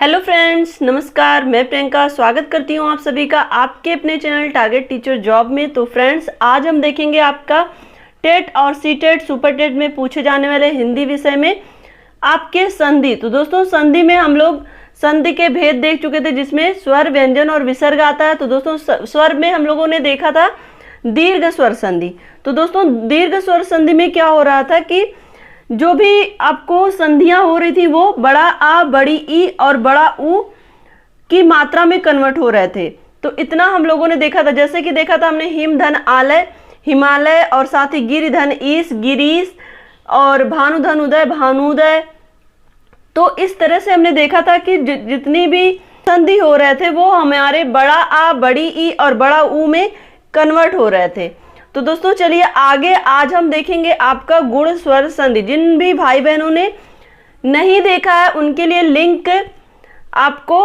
Hello friends, नमस्कार। मैं प्रियंका स्वागत करती हूँ आप सभी का आपके अपने चैनल टारगेट टीचर जॉब में। तो फ्रेंड्स, आज हम देखेंगे आपका टेट और सीटेट सुपर टेट में पूछे जाने वाले हिंदी विषय में आपके संधि। तो दोस्तों, संधि में हम लोग संधि के भेद देख चुके थे, जिसमें स्वर, व्यंजन और विसर्ग आता है। तो दोस्तों, स्वर में हम लोगों ने देखा था दीर्घ स्वर संधि। तो दोस्तों, दीर्घ स्वर संधि में क्या हो रहा था कि जो भी आपको संधियां हो रही थी वो बड़ा आ, बड़ी ई और बड़ा ऊ की मात्रा में कन्वर्ट हो रहे थे। तो इतना हम लोगों ने देखा था। जैसे कि देखा था हमने हिम धन आलय, हिमालय, और साथ ही गिरि धन ईश, गिरीश, और भानु धन उदय, भानुदय। तो इस तरह से हमने देखा था कि जितनी भी संधि हो रहे थे वो हमारे बड़ा आ, बड़ी ई और बड़ा ऊ में कन्वर्ट हो रहे थे। तो दोस्तों, चलिए आगे आज हम देखेंगे आपका गुण स्वर संधि। जिन भी भाई बहनों ने नहीं देखा है उनके लिए लिंक आपको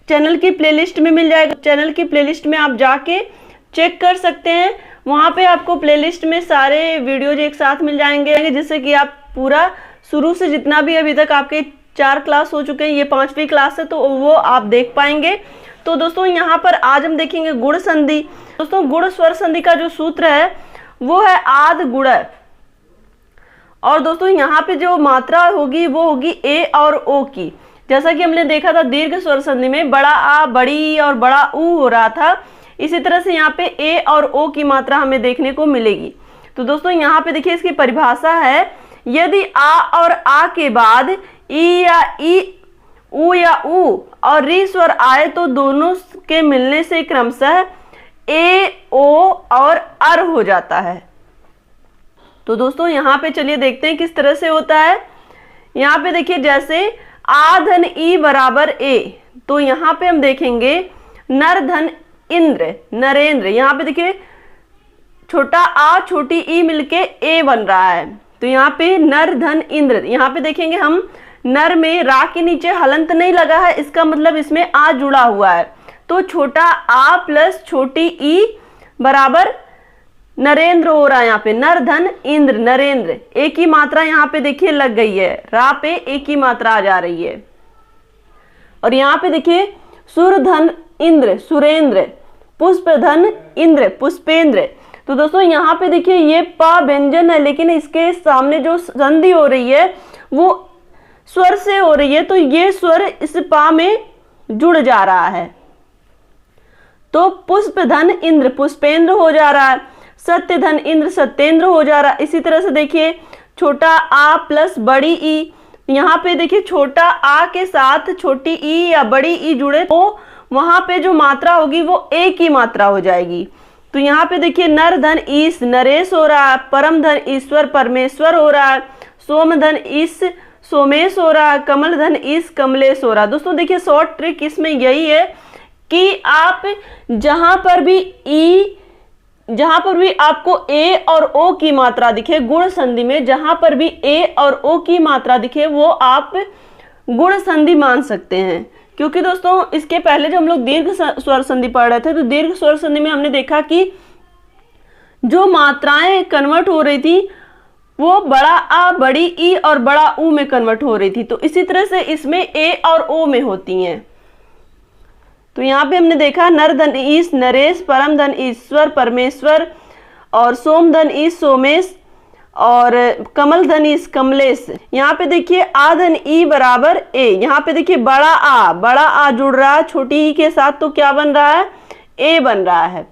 चैनल की प्लेलिस्ट में मिल जाएगा। चैनल की प्लेलिस्ट में आप जाके चेक कर सकते हैं। वहां पे आपको प्लेलिस्ट में सारे वीडियोज एक साथ मिल जाएंगे, जिससे कि आप पूरा शुरू से जितना भी अभी तक आपके 4 क्लास हो चुके हैं, ये 5वीं क्लास है, तो वो आप देख पाएंगे। तो दोस्तों, यहाँ पर आज हम देखेंगे गुण संधि। दोस्तों, गुण स्वर संधि का जो सूत्र है वो है आद गुण। और दोस्तों, यहाँ पे जो मात्रा होगी वो होगी ए और ओ की। जैसा कि हमने देखा था दीर्घ स्वर संधि में बड़ा आ, बड़ी ई और बड़ा ऊ हो रहा था, इसी तरह से यहाँ पे ए और ओ की मात्रा हमें देखने को मिलेगी। तो दोस्तों, यहाँ पे देखिए इसकी परिभाषा है, यदि आ और आ के बाद ई या ई, ऊ या ऊ और री स्वर आए तो दोनों के मिलने से क्रमशः ए, ओ और अर हो जाता है। तो दोस्तों, यहाँ पे चलिए देखते हैं किस तरह से होता है। यहाँ पे देखिए, जैसे आ धन ई बराबर ए, तो यहाँ पे हम देखेंगे नर धन इंद्र, नरेंद्र। यहाँ पे देखिए छोटा आ छोटी ई मिलके ए बन रहा है। तो यहाँ पे नर धन इंद्र, यहाँ पे देखेंगे हम नर में रा के नीचे हलंत नहीं लगा है, इसका मतलब इसमें आ जुड़ा हुआ है। तो छोटा आ प्लस छोटी ई बराबर नरेंद्र हो रहा है। यहाँ पे नर धन इंद्र, नरेंद्र। एक ही मात्रा यहाँ पे देखिए लग गई है, रा पे एक ही मात्रा आ जा रही है। और यहाँ पे देखिए सुर धन इंद्र, सुरेंद्र, पुष्प धन इंद्र, पुष्पेंद्र। तो दोस्तों, यहाँ पे देखिए ये पा व्यंजन है, लेकिन इसके सामने जो संधि हो रही है वो स्वर से हो रही है, तो ये स्वर इस पा में जुड़ जा रहा है। तो पुष्प धन इंद्र, पुष्पेंद्र हो जा रहा है। सत्य धन इंद्र, सत्येंद्र हो जा रहा है। इसी तरह से देखिए छोटा आ प्लस बड़ी ई, यहाँ पे देखिए छोटा आ के साथ छोटी ई या बड़ी ई जुड़े तो वहां पे जो मात्रा होगी वो एक ही मात्रा हो जाएगी। तो यहाँ पे देखिए नर धन ईश, नरेश हो रहा है। परम धन ईश्वर, परमेश्वर हो रहा है। सोम धन ईश, सोमेश हो रहा है। कमल धन ईश, कमलेश हो रहा है। दोस्तों देखिए, शॉर्ट ट्रिक इसमें यही है कि आप जहां पर भी आपको ए और ओ की मात्रा दिखे गुण संधि में, जहां पर भी ए और ओ की मात्रा दिखे वो आप गुण संधि मान सकते हैं। क्योंकि दोस्तों, इसके पहले जब हम लोग दीर्घ स्वर संधि पढ़ रहे थे तो दीर्घ स्वर संधि में हमने देखा कि जो मात्राएं कन्वर्ट हो रही थी वो बड़ा आ, बड़ी ई और बड़ा ऊ में कन्वर्ट हो रही थी। तो इसी तरह से इसमें ए और ओ में होती हैं। तो यहाँ पे हमने देखा नर धन ईश, नरेश, परम धन ईश्वर, परमेश्वर, और सोम धन ईश, सोमेश, और कमल धन ईश, कमलेश। यहाँ पे देखिए आ धन ई बराबर ए। यहाँ पे देखिए बड़ा आ जुड़ रहा है छोटी ई के साथ, तो क्या बन रहा है? ए बन रहा है।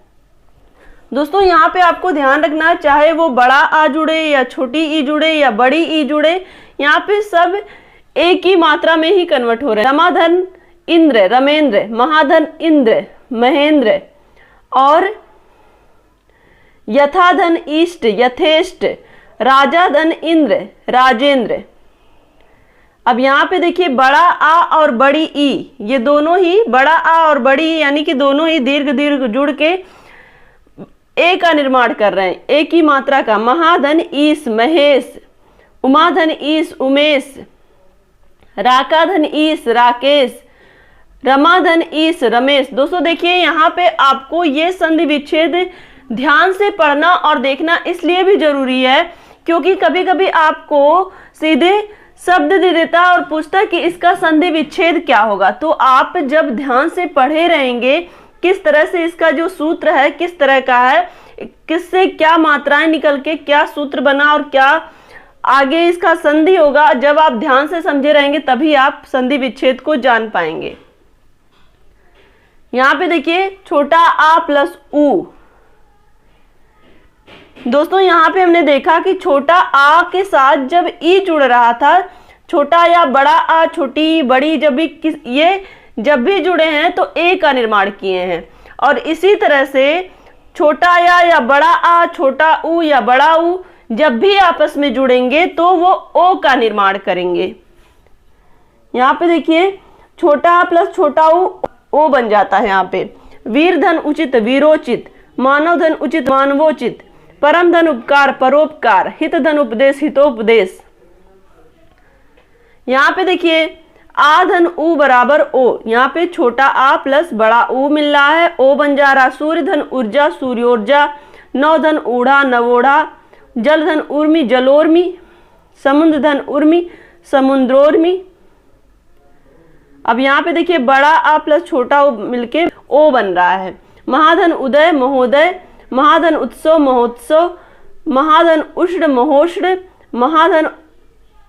दोस्तों, यहाँ पे आपको ध्यान रखना है, चाहे वो बड़ा आ जुड़े या छोटी ई जुड़े या बड़ी ई जुड़े, यहाँ पे सब एक ही मात्रा में ही कन्वर्ट हो रहे हैं। रमाधन इंद्र, रमेंद्र, महाधन इंद्र, महेंद्र, और यथाधन इष्ट, यथेष्ट, राजा धन इंद्र, राजेंद्र। अब यहाँ पे देखिए बड़ा आ और बड़ी ई, ये दोनों ही बड़ा आ और बड़ी ई यानी कि दोनों ही दीर्घ दीर्घ जुड़ के ए का निर्माण कर रहे हैं, एक ही मात्रा का। महाधन ईश, महेश, उमाधन ईश, उमेश, राकाधन ईश, राकेश, रमाधन ईश, रमेश। दोस्तों देखिए, यहाँ पे आपको ये संधि विच्छेद ध्यान से पढ़ना और देखना इसलिए भी जरूरी है क्योंकि कभी कभी आपको सीधे शब्द दे देता और पूछता कि इसका संधि विच्छेद क्या होगा। तो आप जब ध्यान से पढ़े रहेंगे किस तरह से इसका जो सूत्र है किस तरह का है, किससे क्या मात्राएं निकल के क्या सूत्र बना और क्या आगे इसका संधि होगा, जब आप ध्यान से समझे रहेंगे तभी आप संधि विच्छेद को जान पाएंगे। यहां पे देखिए छोटा आ प्लस उ। दोस्तों यहाँ पे हमने देखा कि छोटा आ के साथ जब ई जुड़ रहा था, छोटा या बड़ा आ, छोटी बड़ी, जब भी जुड़े हैं तो ए का निर्माण किए हैं। और इसी तरह से छोटा या बड़ा आ, छोटा उ या बड़ा उ जब भी आपस में जुड़ेंगे तो वो ओ का निर्माण करेंगे। यहाँ पे देखिए छोटा आ प्लस छोटा उ ओ बन जाता है। यहाँ पे वीर धन उचित वीरोचित, मानव धन उचित मानवोचित, परम धन उपकार परोपकार, हित धन उपदेश हितोपदेश। यहाँ पे देखिए आ धन उ बराबर ओ, यहाँ पे छोटा आ प्लस बड़ा उ मिल रहा है, ओ बन जा रहा। सूर्य धन ऊर्जा सूर्योर्जा, नौ धन ऊढ़ा नवोढ़ा, जल धन उर्मी जलोर्मी, समुद्र धन उर्मी समुद्रोर्मी। अब यहाँ पे देखिए बड़ा आ प्लस छोटा उ मिलके ओ बन रहा है। महाधन उदय महोदय, महाधन उत्सव महोत्सव, महाधन उष्ण महोष्ण, महाधन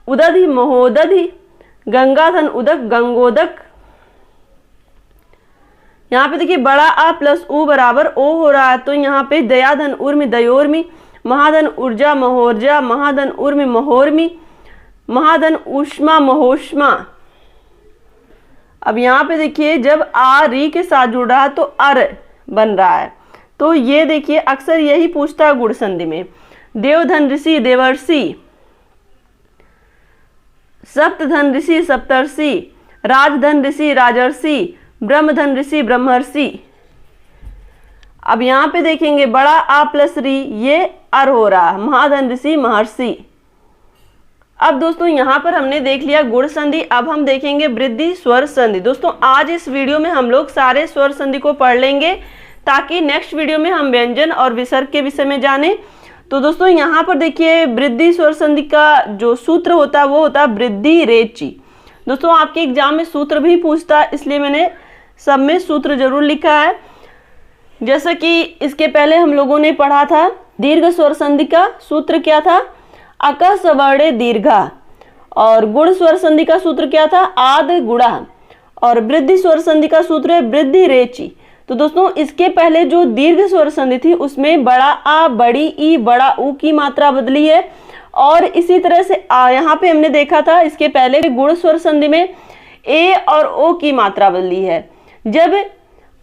उदधि महोदधि, गंगाधन उदक गंगोदक। यहाँ पे देखिए बड़ा आ प्लस उ बराबर ओ हो रहा है, तो यहाँ पे दयाधन उर्मी दयोर्मी, महाधन ऊर्जा महोर्जा, महाधन उर्मी महोर्मी, महाधन ऊष्मा महोष्मा। अब यहाँ पे देखिए जब आ री के साथ जुड़ रहा है तो अर बन रहा है। तो ये देखिए अक्सर यही पूछता है गुण संधि में। देवधन ऋषि देवर्षि, सप्तधन ऋषि सप्तर्षि, राजधन ऋषि राजर्षि, ब्रह्मधन ऋषि ब्रह्मर्षि। अब यहाँ पे देखेंगे बड़ा आ प्लस री ये अर हो रहा, महाधन ऋषि महर्षि। अब दोस्तों यहाँ पर हमने देख लिया गुण संधि, अब हम देखेंगे वृद्धि स्वर संधि। दोस्तों आज इस वीडियो में हम लोग सारे स्वर संधि को पढ़ लेंगे ताकि नेक्स्ट वीडियो में हम व्यंजन और विसर्ग के विषय में जानें। तो दोस्तों यहाँ पर देखिए वृद्धि स्वर संधि का जो सूत्र होता है वो होता है वृद्धि रेची। दोस्तों आपके एग्जाम में सूत्र भी पूछता है, इसलिए मैंने सब में सूत्र जरूर लिखा है। जैसा कि इसके पहले हम लोगों ने पढ़ा था दीर्घ स्वर संधि का सूत्र क्या था, अक सवर्णे दीर्घा। और गुण स्वर संधि का सूत्र क्या था, आद गुणा। और वृद्धि स्वर संधि का सूत्र है वृद्धि रेची। तो दोस्तों इसके पहले जो दीर्घ स्वर संधि थी उसमें बड़ा आ बड़ी ई बड़ा ऊ की मात्रा बदली है। और इसी तरह से यहाँ पे हमने देखा था इसके पहले गुण स्वर संधि में ए और ओ की मात्रा बदली है। जब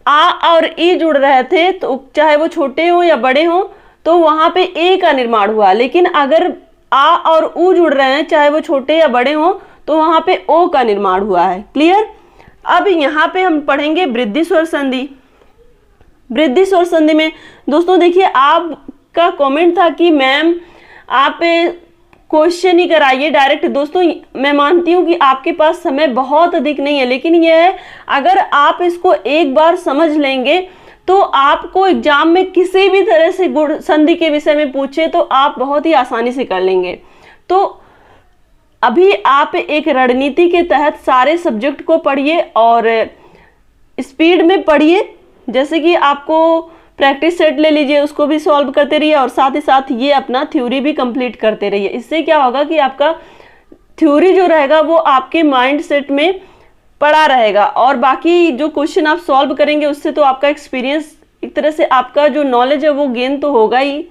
आ और ई जुड़ रहे थे तो चाहे वो छोटे हो या बड़े हो तो वहां पे ए का निर्माण हुआ, लेकिन अगर आ और ऊ जुड़ रहे हैं चाहे वो छोटे या बड़े हो तो वहां पे ओ का निर्माण हुआ है। क्लियर। अब यहाँ पे हम पढ़ेंगे वृद्धि स्वर संधि। वृद्धि स्वर संधि में दोस्तों देखिए आपका कमेंट था कि मैम आप क्वेश्चन ही कराइए डायरेक्ट। दोस्तों मैं मानती हूँ कि आपके पास समय बहुत अधिक नहीं है, लेकिन यह है अगर आप इसको एक बार समझ लेंगे तो आपको एग्जाम में किसी भी तरह से गुण संधि के विषय में पूछे तो आप बहुत ही आसानी से कर लेंगे। तो अभी आप एक रणनीति के तहत सारे सब्जेक्ट को पढ़िए और स्पीड में पढ़िए। जैसे कि आपको प्रैक्टिस सेट ले लीजिए, उसको भी सॉल्व करते रहिए और साथ ही साथ ये अपना थ्योरी भी कंप्लीट करते रहिए। इससे क्या होगा कि आपका थ्योरी जो रहेगा वो आपके माइंड सेट में पड़ा रहेगा और बाकी जो क्वेश्चन आप सॉल्व करेंगे उससे तो आपका एक्सपीरियंस एक तरह से आपका जो नॉलेज है वो गेन तो होगा ही।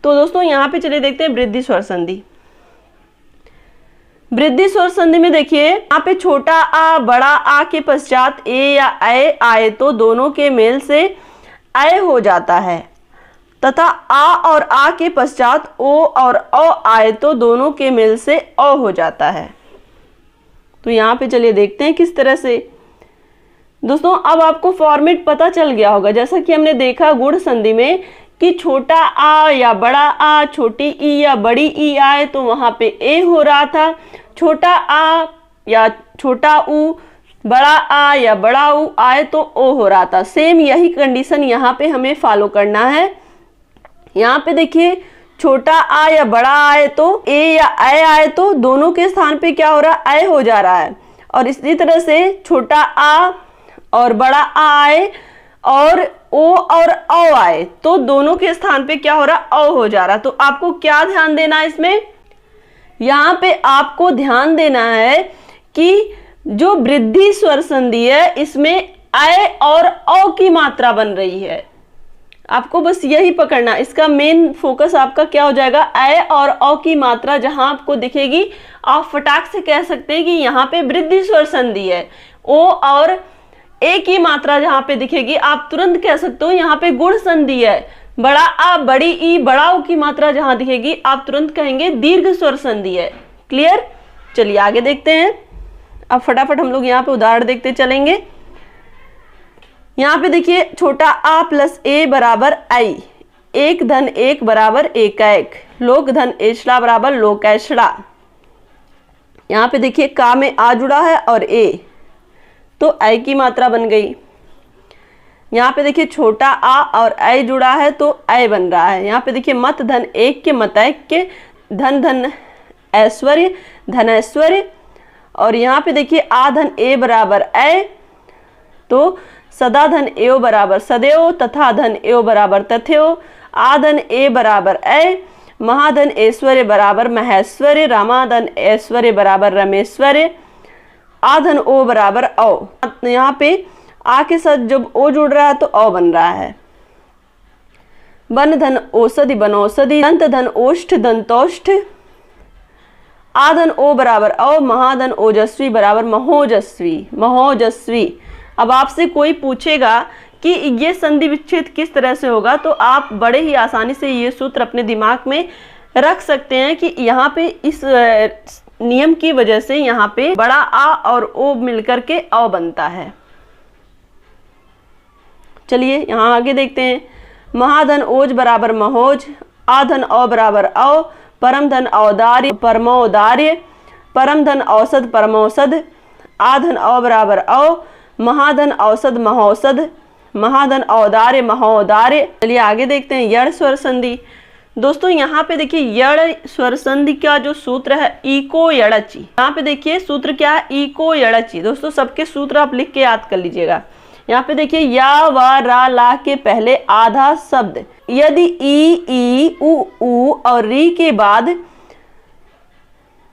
तो दोस्तों यहाँ पे चलिए देखते हैं वृद्धि स्वर संधि। वृद्धि स्वर संधि में देखिए यहाँ पे छोटा आ बड़ा आ के पश्चात ए या ऐ आए तो दोनों के मेल से ऐ हो जाता है, तथा आ और आ के पश्चात ओ और औ आए तो दोनों के मेल से औ हो जाता है। तो यहाँ पे चलिए देखते हैं किस तरह से। दोस्तों अब आपको फॉर्मेट पता चल गया होगा, जैसा कि हमने देखा गुण संधि में कि छोटा आ या बड़ा आ छोटी ई या बड़ी ई आए तो वहां पे ए हो रहा था, छोटा आ या छोटा ऊ बड़ा आ या बड़ा ऊ आए तो ओ हो रहा था। सेम यही कंडीशन यहाँ पे हमें फॉलो करना है। यहाँ पे देखिए छोटा आ या बड़ा आए तो ए या ऐ आए तो दोनों के स्थान पे क्या हो रहा है, ऐ हो जा रहा है। और इसी तरह से छोटा आ और बड़ा आ आए और ओ और औ आए तो दोनों के स्थान पे क्या हो रहा है, औ हो जा रहा है। तो आपको क्या ध्यान देना है इसमें, यहाँ पे आपको ध्यान देना है कि जो वृद्धि स्वर संधि है इसमें ऐ और औ की मात्रा बन रही है। आपको बस यही पकड़ना, इसका मेन फोकस आपका क्या हो जाएगा, ऐ और औ की मात्रा जहां आपको दिखेगी आप फटाक से कह सकते हैं कि यहाँ पे वृद्धि स्वर संधि है। ओ और ए की मात्रा जहां पे दिखेगी आप तुरंत कह सकते हो यहाँ पे गुण संधि है। बड़ा आ बड़ी ई बड़ा ओ की मात्रा जहां दिखेगी आप तुरंत कहेंगे दीर्घ स्वर संधि है। क्लियर? चलिए आगे देखते हैं। अब फटाफट हम लोग यहाँ पे उदाहरण देखते चलेंगे। यहाँ पे देखिए छोटा आ प्लस ए बराबर आई, एक धन एक बराबर एकैक, लोक धन एछड़ा बराबर लोकैछड़ा। यहाँ पे देखिए का में आ जुड़ा है और ए तो ऐ की मात्रा बन गई। यहाँ पे देखिए छोटा आ और ऐ जुड़ा है तो ऐ बन रहा है। यहाँ पे देखिए मत धन एक के मतैक के, धन धन ऐश्वर्य धन ऐश्वर्य। और यहाँ पे देखिए आ धन ए बराबर ऐ तो सदा धन एव बराबर सदैव तथा धन एव बराबर तथैव। आ धन ए बराबर ऐ, महाधन ऐश्वर्य बराबर महेश्वर्य, रामाधन ऐश्वर्य बराबर रमेश्वर्य। आ धन ओ बराबर औ। यहाँ पे आ के साथ जब ओ जुड़ रहा है तो औ बन रहा है। वन धन औषधि बनौषधि, दंत धन ओष्ठ दंतोष्ठ। आ धन ओ बराबर औ, महाधन ओजस्वी बराबर महोजस्वी महोजस्वी। अब आपसे कोई पूछेगा कि ये संधि विच्छेद किस तरह से होगा तो आप बड़े ही आसानी से ये सूत्र अपने दिमाग में रख सकते हैं कि यहाँ पे इस नियम की वजह से यहाँ पे बड़ा आ और ओ मिलकर के औ बनता है। चलिए यहाँ आगे देखते हैं। महाधन ओज बराबर महोज, आधन औ बराबर औ, परम धन औदार्य परमौदार्य, परम धन औषध परमौषध। आधन औ बराबर औ, महाधन औषध महौषध, महाधन औदार्य महौदार्य। चलिए आगे देखते हैं यड़ स्वर संधि। दोस्तों यहाँ पे देखिए यड़ स्वर संधि का जो सूत्र है इको यड़ची। यहाँ पे देखिए सूत्र क्या है, इको यड़ची। दोस्तों सबके सूत्र आप लिख के याद कर लीजिएगा। यहाँ पे देखिए या व रा ला के पहले आधा शब्द यदि ई उ और री के बाद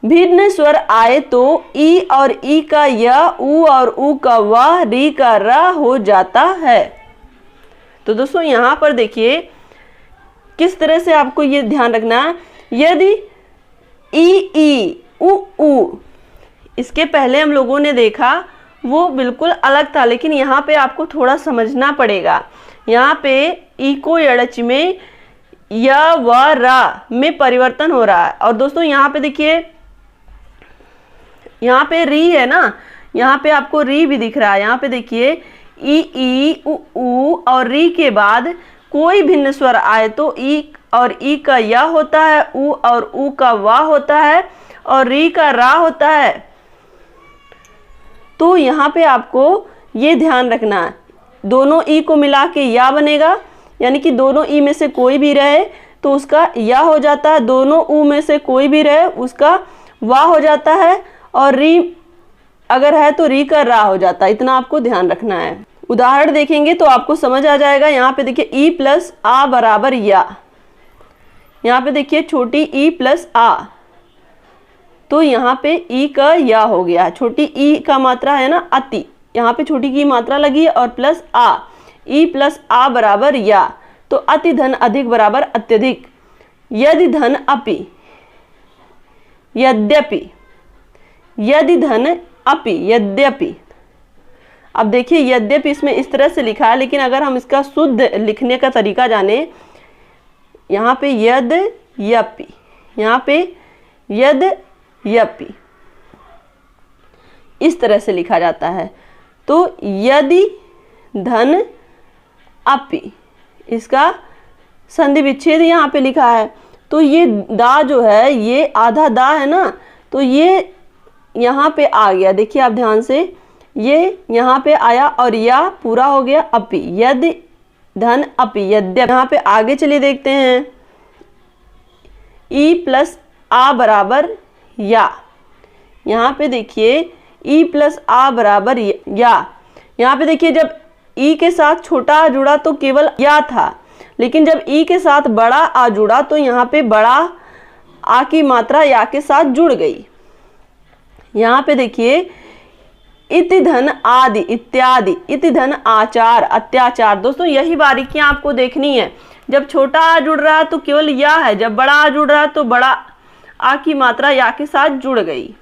भिन्न स्वर आए तो ई और ई का य, उ और उ का व, री का र हो जाता है। तो दोस्तों यहाँ पर देखिए किस तरह से आपको ये ध्यान रखना है। यदि ई उ इसके पहले हम लोगों ने देखा वो बिल्कुल अलग था, लेकिन यहाँ पे आपको थोड़ा समझना पड़ेगा। यहाँ पे ई को यड़च में य व रा में परिवर्तन हो रहा है। और दोस्तों यहाँ पे देखिए यहाँ पे री है ना, यहाँ पे आपको री भी दिख रहा है। यहाँ पे देखिए ई उ और री के बाद कोई भिन्न स्वर आए तो ई और ई का या होता है, उ और उ का वा होता है और री का रा होता है। तो यहाँ पे आपको ये ध्यान रखना है, दोनों ई को मिला के या बनेगा, यानी कि दोनों ई में से कोई भी रहे तो उसका या हो जाता है, दोनों उ में से कोई भी रहे उसका वा हो जाता है, और री अगर है तो री का रा हो जाता है। इतना आपको ध्यान रखना है। उदाहरण देखेंगे तो आपको समझ आ जाएगा। यहाँ पे देखिए ई प्लस आ बराबर या, यहाँ पे देखिए छोटी ई प्लस आ, तो यहाँ पे ई का या हो गया। छोटी ई का मात्रा है ना अति, यहाँ पे छोटी की मात्रा लगी है और प्लस आ, ई प्लस आ बराबर या, तो अति धन अधिक बराबर अत्यधिक। यदि धन अपि यद्यपि, यदि धन अपि यद्यपि। अब देखिए यद्यपि इसमें इस तरह से लिखा है, लेकिन अगर हम इसका शुद्ध लिखने का तरीका जाने, यहाँ पे यद यपि, यहाँ पे यद यपि इस तरह से लिखा जाता है। तो यदि धन अपि इसका संधि विच्छेद यहाँ पे लिखा है, तो ये दा जो है ये आधा दा है ना, तो ये यहाँ पे आ गया। देखिए आप ध्यान से, ये यहाँ पे आया और या पूरा हो गया अपि, यदि धन अपि यद्यपि। यहाँ पे आगे चलिए देखते हैं। ई प्लस आ बराबर या। यहाँ पे देखिए ई प्लस आ बराबर या। यहाँ पे देखिए जब ई के साथ छोटा आ जुड़ा तो केवल या था, लेकिन जब ई के साथ बड़ा आ जुड़ा तो यहाँ पे बड़ा आ की मात्रा या के साथ जुड़ गई। यहाँ पे देखिए इति धन आदि इत्यादि, इति धन आचार अत्याचार। दोस्तों यही बारीकियां आपको देखनी है। जब छोटा आ जुड़ रहा है तो केवल या है, जब बड़ा आ जुड़ रहा है तो बड़ा आ की मात्रा या के साथ जुड़ गई।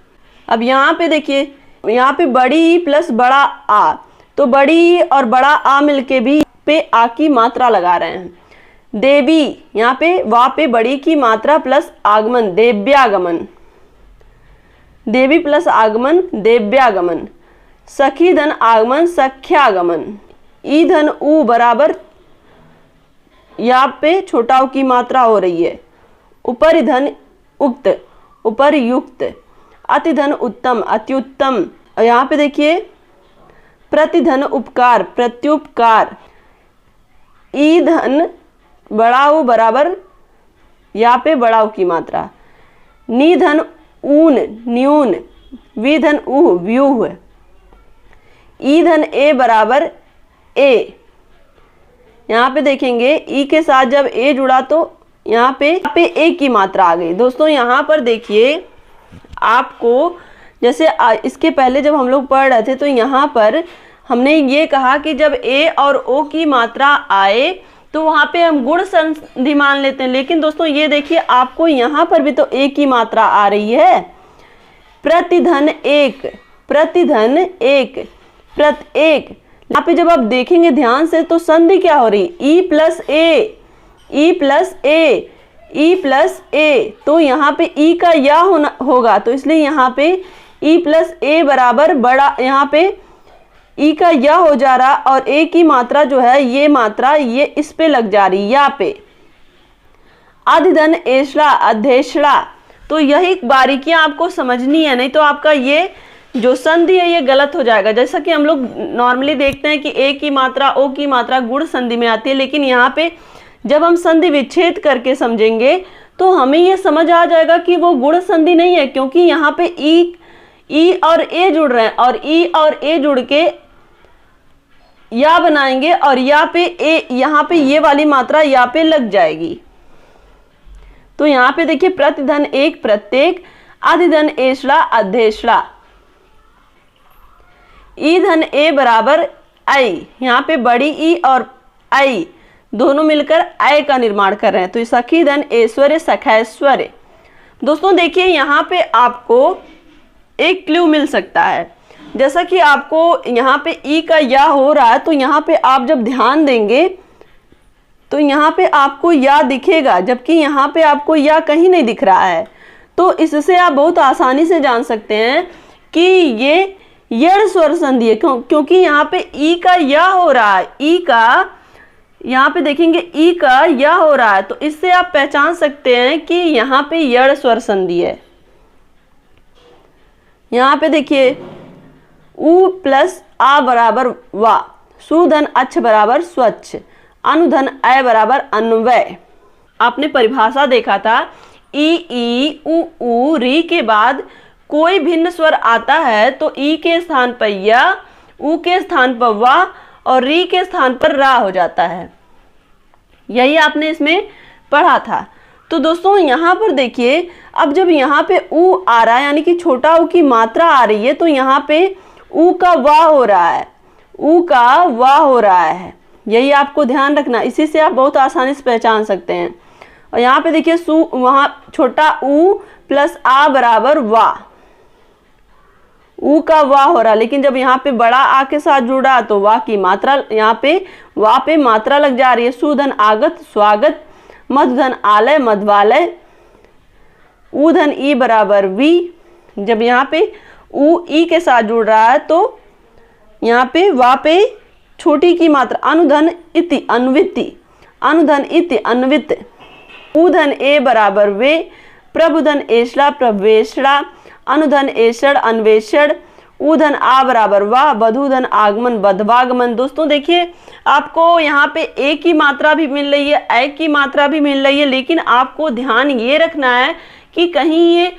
अब यहाँ पे देखिए, यहाँ पे बड़ी ई प्लस बड़ा आ, तो बड़ी ई और बड़ा आ मिलके भी पे आ की मात्रा लगा रहे हैं। देवी, यहाँ पे वा पे बड़ी की मात्रा प्लस आगमन देव्यागमन, देवी प्लस आगमन देव्यागमन। सखी धन आगमन सख्यागमन। ई धन उ बराबर यहाँ पे छोटा उ की मात्रा हो रही है। ऊपर धन उक्त उपरयुक्त। अतिधन उत्तम अत्युत्तम। और यहाँ पे देखिए प्रतिधन उपकार प्रत्युपकार। ई धन बड़ा उ बराबर यहाँ पे बड़ा उ की मात्रा। निधन ऊन न्यून। विधन उह व्यूह। ई धन ए बराबर ए। यहाँ पे देखेंगे ई के साथ जब ए जुड़ा तो यहाँ पे ए की मात्रा आ गई। दोस्तों यहाँ पर देखिए आपको, जैसे इसके पहले जब हम लोग पढ़ रहे थे तो यहाँ पर हमने ये कहा कि जब ए और ओ की मात्रा आए तो वहाँ पे हम गुण संधि मान लेते हैं, लेकिन दोस्तों ये देखिए आपको यहाँ पर भी तो ए की मात्रा आ रही है। प्रतिधन एक, प्रतिधन एक, प्रत एक। यहाँ पे जब आप देखेंगे ध्यान से तो संधि क्या हो रही, ई प्लस ए, ई प्लस ए, ई प्लस ए। तो यहाँ पे ई का या होगा, तो इसलिए यहाँ पे ई प्लस ए बराबर बड़ा, यहाँ पे ई का या हो जा रहा और ए की मात्रा जो है ये मात्रा ये इस पे लग जा रही या पे। अधिधन एषड़ा अध्येषड़ा। तो यही बारीकियां आपको समझनी है, नहीं तो आपका ये जो संधि है ये गलत हो जाएगा। जैसा कि हम लोग नॉर्मली देखते हैं कि ए की मात्रा ओ की मात्रा गुण संधि में आती है, लेकिन यहाँ पे जब हम संधि विच्छेद करके समझेंगे तो हमें ये समझ आ जाएगा कि वो गुण संधि नहीं है, क्योंकि यहाँ पे ई और ए जुड़ रहे हैं और ई और ए जुड़ के या बनाएंगे और या पे ए, यहाँ पे ये वाली मात्रा या पे लग जाएगी। तो यहाँ पे देखिए प्रतिधन एक प्रत्येक, अधिधन एषड़ा अध्येषड़ा। ई धन ए बराबर आई। यहाँ पे बड़ी ई और आई दोनों मिलकर आई का निर्माण कर रहे हैं, तो सखी धन ऐश्वर्य सखैश्वर्य। दोस्तों देखिए यहाँ पे आपको एक क्लू मिल सकता है। जैसा कि आपको यहाँ पे ई का या हो रहा है, तो यहाँ पे आप जब ध्यान देंगे तो यहाँ पे आपको या दिखेगा, जबकि यहाँ पे आपको या कहीं नहीं दिख रहा है। तो इससे आप बहुत आसानी से जान सकते हैं कि ये यड़ स्वर संधि है, क्योंकि यहाँ पे ई का या हो रहा है। ई का यहाँ पे देखेंगे ई का या हो रहा है, तो इससे आप पहचान सकते हैं कि यहाँ पे यड़ स्वर संधि है। यहाँ पे देखिए उ प्लस आ बराबर वा। सुधन अच्छ बराबर स्वच्छ। अनुधन अय बराबर अन्वय। आपने परिभाषा देखा था, ई उ री के बाद कोई भिन्न स्वर आता है तो ई के स्थान पर या, उ के स्थान पर वा और री के स्थान पर रा हो जाता है। यही आपने इसमें पढ़ा था। तो दोस्तों यहाँ पर देखिए, अब जब यहाँ पे उ आ रहा है यानी कि छोटा उ की मात्रा आ रही है, तो यहाँ पे उ का वा हो रहा है, उ का वा हो रहा है। यही आपको ध्यान रखना, इसी से आप बहुत आसानी से पहचान सकते हैं। और यहाँ पे देखिए वहाँ छोटा उ प्लस आ बराबर वा, उ का वा हो रहा, लेकिन जब यहाँ पे बड़ा आ के साथ जुड़ा तो वा की मात्रा, यहाँ पे वा पे मात्रा लग जा रही है। सुधन आगत स्वागत। मधुधन आलय मधवालय। उधन ई बराबर वी। जब यहाँ पे उ ई के साथ जुड़ रहा है तो यहाँ पे वा पे छोटी की मात्रा। अनुधन इति अन्विति। अनुधन इति अन्वित। उधन ए बराबर वे। प्रबुधन एषड़ा प्रवेशड़ा। अनुधन एषण अन्वेषण। ऊ धन आ बराबर वाह, वधु धन आगमन वधवागमन। दोस्तों देखिए आपको यहाँ पे ए की मात्रा भी मिल रही है, ए की मात्रा भी मिल रही है, लेकिन आपको ध्यान ये रखना है कि कहीं ये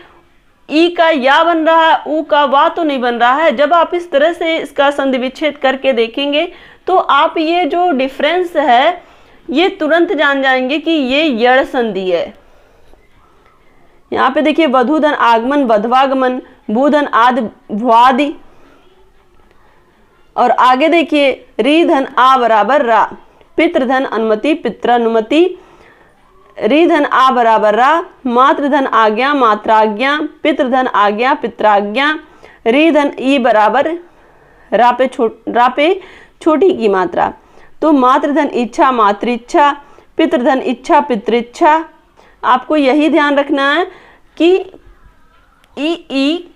ई का या बन रहा है, ऊ का वा तो नहीं बन रहा है। जब आप इस तरह से इसका संधि विच्छेद करके देखेंगे तो आप ये जो डिफरेंस है ये तुरंत जान जाएंगे कि ये यड़ संधि है। यहाँ पे देखिए वधु धन आगमन वधवागमन, भू धन आदि भुआदि, और आगे देखिए री धन आ बराबर रा, पितृधन अनुमति पित्रानुमति, री धन आ बराबर रा, मातृधन आज्ञा मात्राज्ञा, पितृधन आज्ञा पित्राज्ञा, री धन ई बराबर रा पे छोटी की मात्रा, तो मातृधन इच्छा मातृइच्छा, पितृधन इच्छा पितृइच्छा। आपको यही ध्यान रखना है कि ई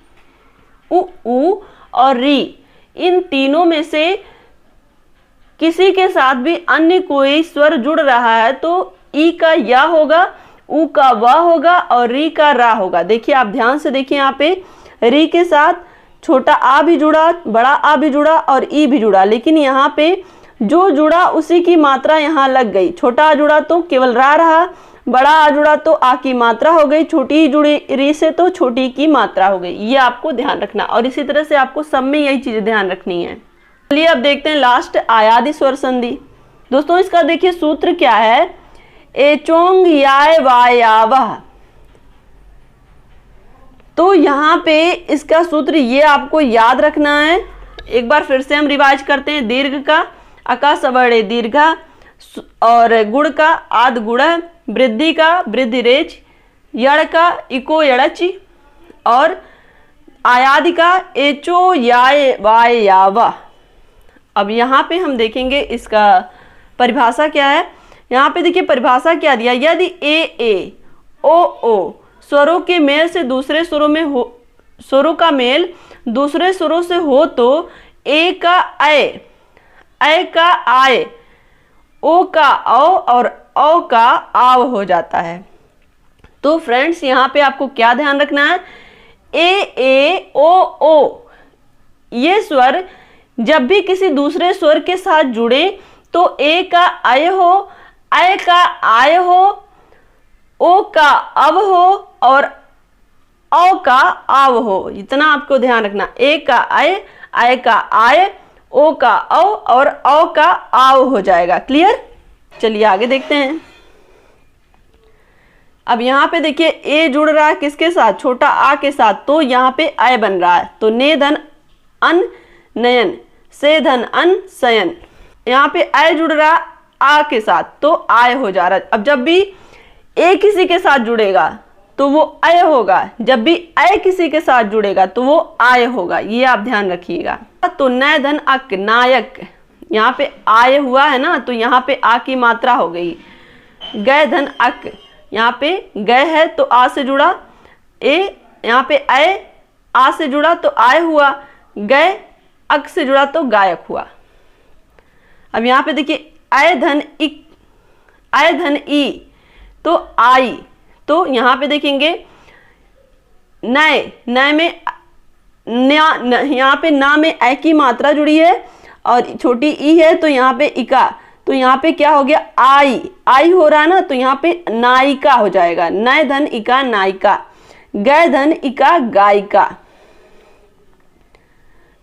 उ और री इन तीनों में से किसी के साथ भी अन्य कोई स्वर जुड़ रहा है तो ई का या होगा, उ का वा होगा और री का रा होगा। देखिए आप ध्यान से देखिए, यहाँ पे री के साथ छोटा आ भी जुड़ा, बड़ा आ भी जुड़ा और ई भी जुड़ा, लेकिन यहाँ पे जो जुड़ा उसी की मात्रा यहाँ लग गई। छोटा आ जुड़ा तो केवल रा रहा, बड़ा आ जुड़ा तो आ की मात्रा हो गई, छोटी जुड़ी री से तो छोटी की मात्रा हो गई। ये आपको ध्यान रखना, और इसी तरह से आपको सब में यही चीजें ध्यान रखनी है। चलिए अब देखते हैं लास्ट आयादी स्वर संधि। दोस्तों इसका देखिए सूत्र क्या है, एचोंग याय वायावह। तो यहाँ पे इसका सूत्र ये आपको याद रखना है। एक बार फिर से हम रिवाइज करते हैं। दीर्घ का अका सवर्णे दीर्घा, और गुण का आद गुण, वृद्धि का वृद्धि रेच, यड़ का इको यड़ची, और आयादि का एचो याय वाय यावा। अब यहाँ पे हम देखेंगे इसका परिभाषा क्या है। यहाँ पे देखिए परिभाषा क्या दिया, यदि ए ओ स्वरों के मेल से दूसरे स्वरों में हो, स्वरों का मेल दूसरे स्वरों से हो तो ए का ऐ का आय, ओ का औ और औ का आव हो जाता है। तो फ्रेंड्स यहाँ पे आपको क्या ध्यान रखना है, ए ओ ये स्वर जब भी किसी दूसरे स्वर के साथ जुड़े तो ए का अय हो, ऐ का आय हो, ओ का अव हो और औ का आव हो। इतना आपको ध्यान रखना, ए का अय, ऐ का आय, ओ का औ और औ का आव हो जाएगा। क्लियर। चलिए आगे देखते हैं। अब यहाँ पे देखिए ए जुड़ रहा है किसके साथ, छोटा आ के साथ, तो यहाँ पे आय बन रहा है। तो ने धन अन नयन, से धन अन सयन। यहाँ पे आय जुड़ रहा आ के साथ तो आय हो जा रहा है। अब जब भी ए किसी के साथ जुड़ेगा तो वो अय होगा, जब भी अय किसी के साथ जुड़ेगा तो वो आय होगा। ये आप ध्यान रखिएगा। तो नय धन अक नायक, यहाँ पे आय हुआ है ना, तो यहाँ पे आ की मात्रा हो गई। गय धन अक, यहाँ पे गय है तो आ से जुड़ा, ए यहाँ पे अय आ से जुड़ा तो आय हुआ, गय अक से जुड़ा तो गायक हुआ। अब यहाँ पे देखिए अय धन इक, अय धन ई तो आई, तो यहाँ पे देखेंगे नय, नय में यहाँ पे ना में ऐ की मात्रा जुड़ी है और छोटी ई है तो यहाँ पे इका, तो यहाँ पे क्या हो गया आई, आई हो रहा है ना, तो यहाँ पे नायिका हो जाएगा। नय धन इका नायिका, गय धन इका गायिका।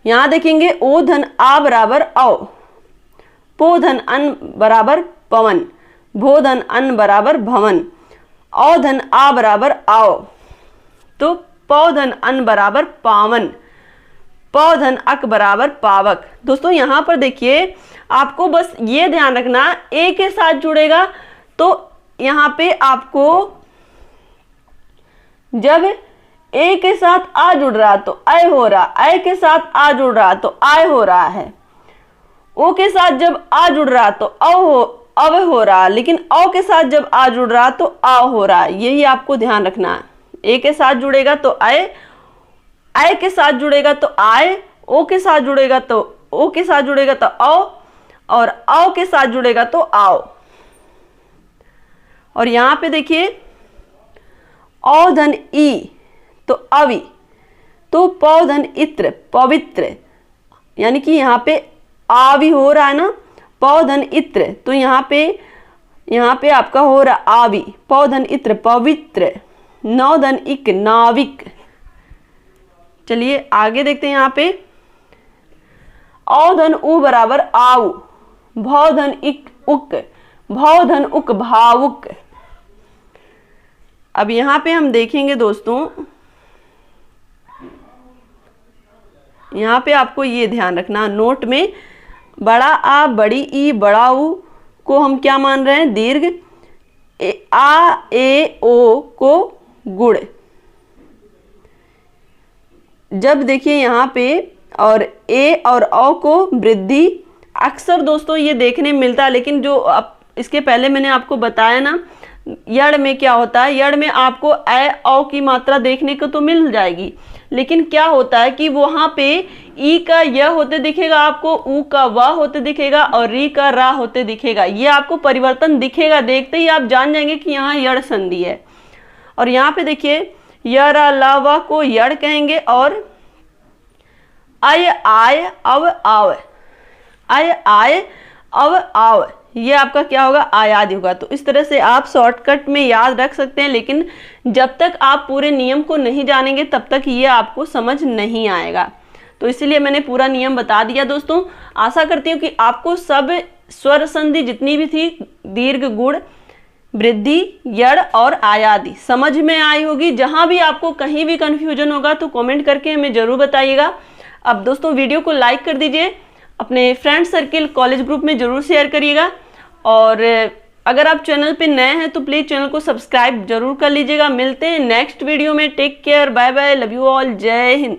यहाँ देखेंगे ओ धन आ बराबर औ, पो धन अन बराबर पवन, भो धन अन बराबर भवन, औ धन आ बराबर आओ, तो पौ धन अन बराबर पावन, पौ धन अक बराबर पावक। दोस्तों यहाँ पर देखिए आपको बस ये ध्यान रखना, ए के साथ जुड़ेगा तो यहाँ पे आपको जब ए के साथ आ जुड़ रहा तो अय हो रहा, अय के साथ आ जुड़ रहा तो आय हो रहा है, ओ के साथ जब आ जुड़ रहा तो अव हो रहा, लेकिन औ के साथ जब आ जुड़ रहा तो आ हो रहा। यही आपको ध्यान रखना है। ए के साथ जुड़ेगा तो अय, अय के साथ जुड़ेगा तो आय, ओ के साथ जुड़ेगा तो ओ के साथ जुड़ेगा तो औ, और औ के साथ जुड़ेगा तो आओ। और यहां पे देखिए औ धन ई तो अवि, तो पौधन इत्र पवित्र, यानी कि यहाँ पे आ भी हो रहा है ना, पौधन इत्र, तो यहाँ पे आपका हो रहा आवी, पौधन इत्र पवित्र, नौधन इक नाविक। चलिए आगे देखते हैं यहाँ पे, औधन उ बराबर आऊ, भौधन इक उक, भौधन उक भावुक। अब यहाँ पे हम देखेंगे दोस्तों, यहाँ पे आपको ये ध्यान रखना नोट में, बड़ा आ बड़ी ई बड़ा ऊ को हम क्या मान रहे हैं, दीर्घ, आ ए ओ को गुण। जब देखिए यहाँ पे और ए और औ को वृद्धि, अक्सर दोस्तों ये देखने मिलता है, लेकिन जो इसके पहले मैंने आपको बताया ना, यड़ में क्या होता है, यड़ में आपको ए औ की मात्रा देखने को तो मिल जाएगी, लेकिन क्या होता है कि वहां पे ई का य होते दिखेगा आपको, ऊ का व होते दिखेगा और री का रा होते दिखेगा। ये आपको परिवर्तन दिखेगा, देखते ही आप जान जाएंगे कि यहाँ यड़ संधि है। और यहाँ पे देखिए य रा ला व को यड़ कहेंगे, और अय आय अव आव, अय आय अव आव, ये आपका क्या होगा, आयाद होगा। तो इस तरह से आप शॉर्टकट में याद रख सकते हैं, लेकिन जब तक आप पूरे नियम को नहीं जानेंगे तब तक ये आपको समझ नहीं आएगा। तो इसलिए मैंने पूरा नियम बता दिया दोस्तों। आशा करती हूँ कि आपको सब स्वर संधि जितनी भी थी, दीर्घ, गुण, वृद्धि, यड़ और आयादी समझ में आई होगी। जहां भी आपको कहीं भी कंफ्यूजन होगा तो कमेंट करके हमें जरूर बताइएगा। अब दोस्तों वीडियो को लाइक कर दीजिए, अपने फ्रेंड सर्किल कॉलेज ग्रुप में जरूर शेयर करिएगा, और अगर आप चैनल पे नए हैं तो प्लीज़ चैनल को सब्सक्राइब जरूर कर लीजिएगा। मिलते हैं नेक्स्ट वीडियो में, take care, bye bye, love you all, जय हिंद।